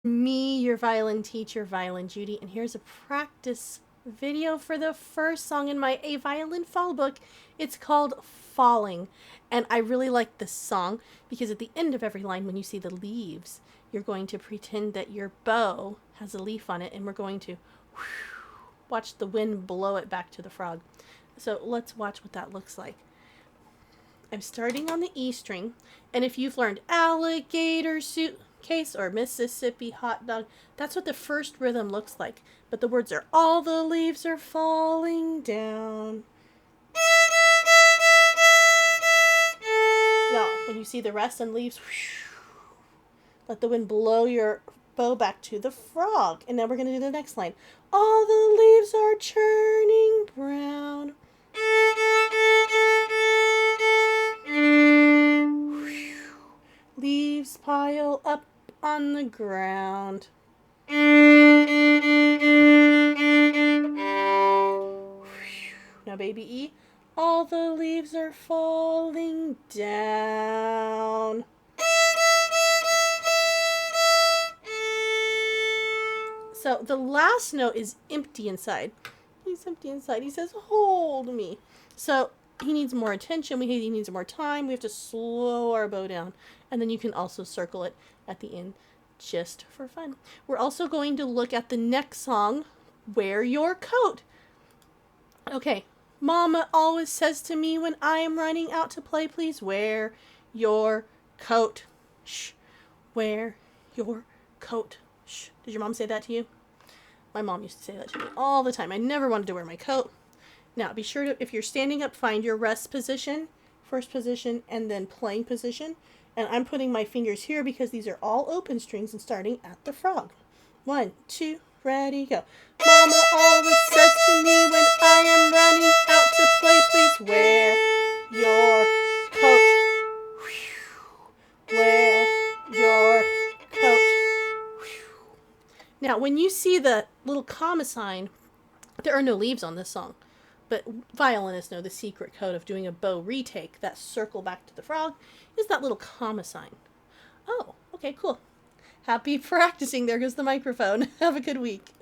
Me, your violin teacher, ViolinJudy, and here's a practice video for the first song in my A Violin Fall book. It's called Falling, and I really like this song because at the end of every line, when you see the leaves, you're going to pretend that your bow has a leaf on it, and we're going to watch the wind blow it back to the frog. So let's watch what that looks like. I'm starting on the E string, and if you've learned alligator suitcase or Mississippi hot dog, that's what the first rhythm looks like. But the words are all the leaves are falling down. Now, when you see the rest and leaves, let the wind blow your bow back to the frog. And now we're going to do the next line. All the leaves are turning brown. Leaves pile up on the ground. Now, baby E, all the leaves are falling down. So the last note is empty inside. He's empty inside. He says, hold me. So he needs more attention. He needs more time. We have to slow our bow down. And then you can also circle it at the end just for fun. We're also going to look at the next song, Wear Your Coat. Okay. Mama always says to me when I am running out to play, please wear your coat. Shh. Wear your coat. Shh. Did your mom say that to you? My mom used to say that to me all the time. I never wanted to wear my coat. Now, be sure to, if you're standing up, find your rest position, first position, and then playing position. And I'm putting my fingers here because these are all open strings and starting at the frog. 1, 2, ready, go. Mama always says to me when I am running out to play, please wear your coat. Wear your coat. Now, when you see the little comma sign, there are no leaves on this song. But violinists know the secret code of doing a bow retake, that circle back to the frog, is that little comma sign. Oh, okay, cool. Happy practicing. There goes the microphone. Have a good week.